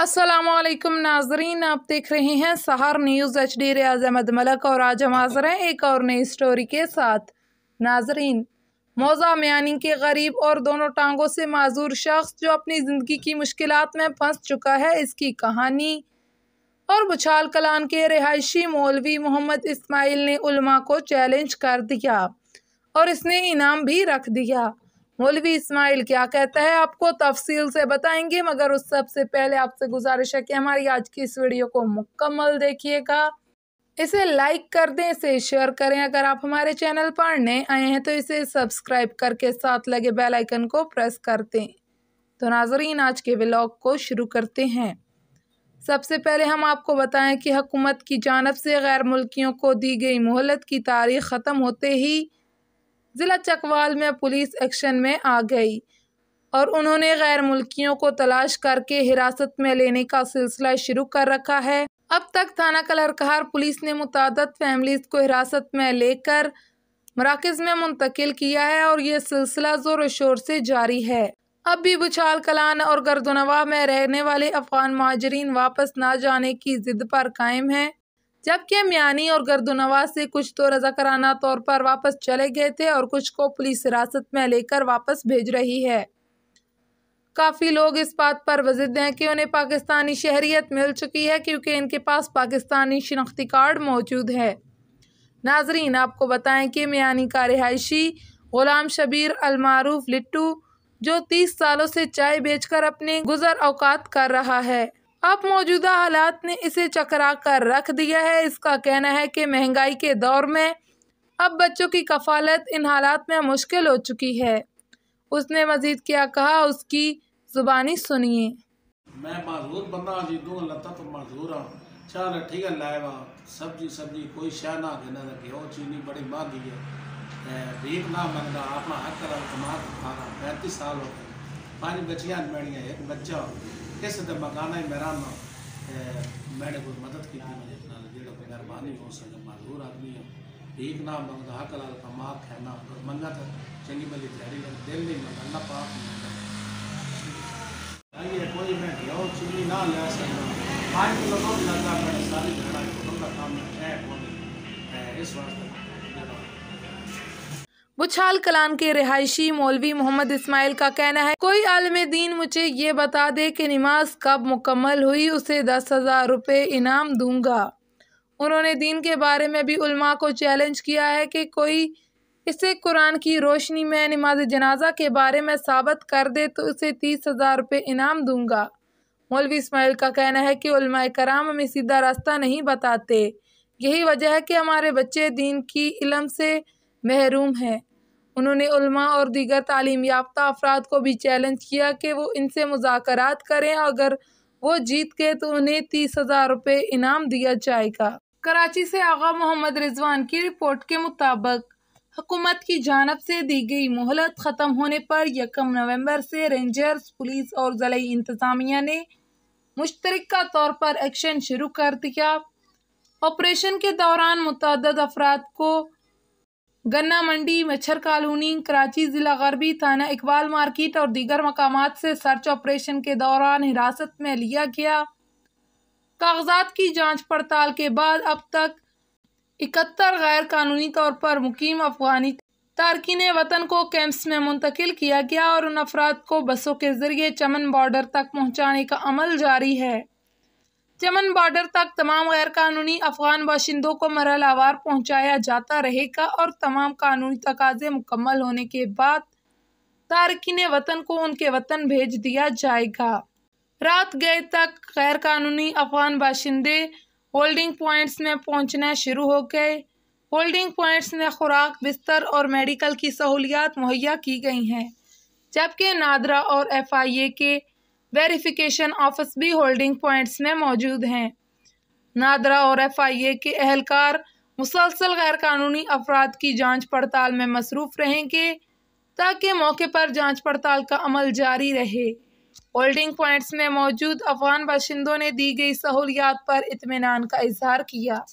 अस्सलामुअलैकुम नाजरीन, आप देख रहे हैं सहार न्यूज़ HD। रियाज अहमद मलक और आज हम हाज़िर हैं एक और नई स्टोरी के साथ। नाजरीन, मौजा मियानी के गरीब और दोनों टांगों से माजूर शख्स जो अपनी ज़िंदगी की मुश्किलात में फंस चुका है, इसकी कहानी। और बुछाल कलान के रिहायशी मौलवी मोहम्मद इस्माइल ने उलमा को चैलेंज कर दिया और इसने इनाम भी रख दिया। मौलवी इस्माइल क्या कहता है, आपको तफसील से बताएंगे, मगर उस सबसे पहले आपसे गुजारिश है कि हमारी आज की इस वीडियो को मुकम्मल देखिएगा। इसे लाइक कर दें, इसे शेयर करें। अगर आप हमारे चैनल पर नए आए हैं तो इसे सब्सक्राइब करके साथ लगे बेल आइकन को प्रेस कर दें। तो नाजरीन, आज के व्लॉग को शुरू करते हैं। सबसे पहले हम आपको बताएं कि हुकूमत की जानिब से गैर मुल्कियों को दी गई मोहलत की तारीख ख़त्म होते ही ज़िला चकवाल में पुलिस एक्शन में आ गई और उन्होंने गैर मुल्कियों को तलाश करके हिरासत में लेने का सिलसिला शुरू कर रखा है। अब तक थाना कलरकहार पुलिस ने मुतादद फैमिलीज़ को हिरासत में लेकर मराकज़ में मुंतकिल किया है और ये सिलसिला ज़ोर शोर से जारी है। अब भी बुछाल कलान और गर्दनवाह में रहने वाले अफ़गान महाजरीन वापस ना जाने की ज़िद पर कायम हैं, जबकि मियानी और गर्दनवाह से कुछ तो रज़ाकाराना तौर पर वापस चले गए थे और कुछ को पुलिस हिरासत में लेकर वापस भेज रही है। काफ़ी लोग इस बात पर वज़िद हैं कि उन्हें पाकिस्तानी शहरियत मिल चुकी है क्योंकि इनके पास पाकिस्तानी शिनाख्ती कार्ड मौजूद है। नाजरीन, आपको बताएं कि मियानी का रिहायशी गुलाम शबीर अलमारूफ लिट्टू, जो 30 सालों से चाय बेचकर अपने गुजर औकात कर रहा है, अब मौजूदा हालात ने इसे चकरा कर रख दिया है। इसका कहना है कि महंगाई के दौर में अब बच्चों की कफालत इन हालात में मुश्किल हो चुकी है। उसने मजीद क्या कहा, उसकी जुबानी सुनिए। मैं माजूर बंदा जी दूँ लता तो माजूर हाँ। चल ठीक है, लाएगा सब्जी कोई शह ना देना, गेहूँ चीनी बड़ी महंगी है, भीख ना मंगा अपना हक करा कमा खा रहा। 35 साल हो गए, 5 बच्चियां मेरिया, एक बच्चा इस मकाना ही मेरा ना मैंने कोई मदद की मुझे जो मेहरबानी हो सके। माजूर आदमी है, भीख ना मंगा हक करा कमा खाना और मंगा तो चंगी भली दिहाड़ी दिल नहीं मंगा ना पाप आइए कोई मैं गेहूँ चीनी ना ले सकता। 5 किलो रोज लगा मैंने सारी दिहाड़ा का काम है इस वास्ते। बुछाल कलान के रिहायशी मौलवी मोहम्मद इस्माइल का कहना है, कोई आलिम दीन मुझे ये बता दे कि नमाज कब मुकम्मल हुई, उसे 10,000 रुपये इनाम दूंगा। उन्होंने दीन के बारे में भी उलमा को चैलेंज किया है कि कोई इसे कुरान की रोशनी में नमाज जनाजा के बारे में साबित कर दे तो उसे 30,000 रुपये इनाम दूंगा। मौलवी इस्माइल का कहना है कि उलमा कराम हमें सीधा रास्ता नहीं बताते, यही वजह है कि हमारे बच्चे दीन की इल्म से महरूम हैं। उन्होंने उलमा और दीगर तालीम याफ्ता अफराद को भी चैलेंज किया कि वो इनसे मुज़ाकरात करें, अगर वो जीत गए तो उन्हें 30,000 रुपये इनाम दिया जाएगा। कराची से आगा मोहम्मद रिजवान की रिपोर्ट के मुताबिक हुकूमत की जानिब से दी गई मोहलत ख़त्म होने पर 1 नवंबर से रेंजर्स, पुलिस और ज़िला इंतज़ामिया ने मुश्तरका तौर पर एक्शन शुरू कर दिया। ऑपरेशन के दौरान मुतअद्दिद अफराद को गन्ना मंडी, मच्छर कॉलोनी, कराची ज़िला गरबी, थाना इकबाल मार्केट और दीगर मकामात से सर्च ऑपरेशन के दौरान हिरासत में लिया गया। कागजात की जांच पड़ताल के बाद अब तक 71 गैर कानूनी तौर पर मुकीम अफगानी तारकीन वतन को कैंप्स में मुंतकिल किया गया और उन अफराद को बसों के जरिए चमन बॉर्डर तक पहुँचाने का अमल जारी है। चमन बॉर्डर तक तमाम गैर कानूनी अफगान बाशिंदों को मरहलावार पहुंचाया जाता रहेगा और तमाम कानूनी तकाजे मुकम्मल होने के बाद तारकीन वतन को उनके वतन भेज दिया जाएगा। रात गए तक गैर कानूनी अफगान बाशिंदे होल्डिंग पॉइंट्स में पहुंचना शुरू हो गए। होल्डिंग पॉइंट्स में खुराक, बिस्तर और मेडिकल की सहूलियात मुहैया की गई हैं, जबकि नादरा और FIA के वेरिफिकेशन ऑफिस भी होल्डिंग पॉइंट्स में मौजूद हैं। नादरा और FIA के अहलकार मुसलसल गैर कानूनी अफराद की जांच पड़ताल में मसरूफ़ रहेंगे ताकि मौके पर जांच पड़ताल का अमल जारी रहे। होल्डिंग पॉइंट्स में मौजूद अफगान बाशिंदों ने दी गई सहूलियात पर इत्मीनान का इजहार किया।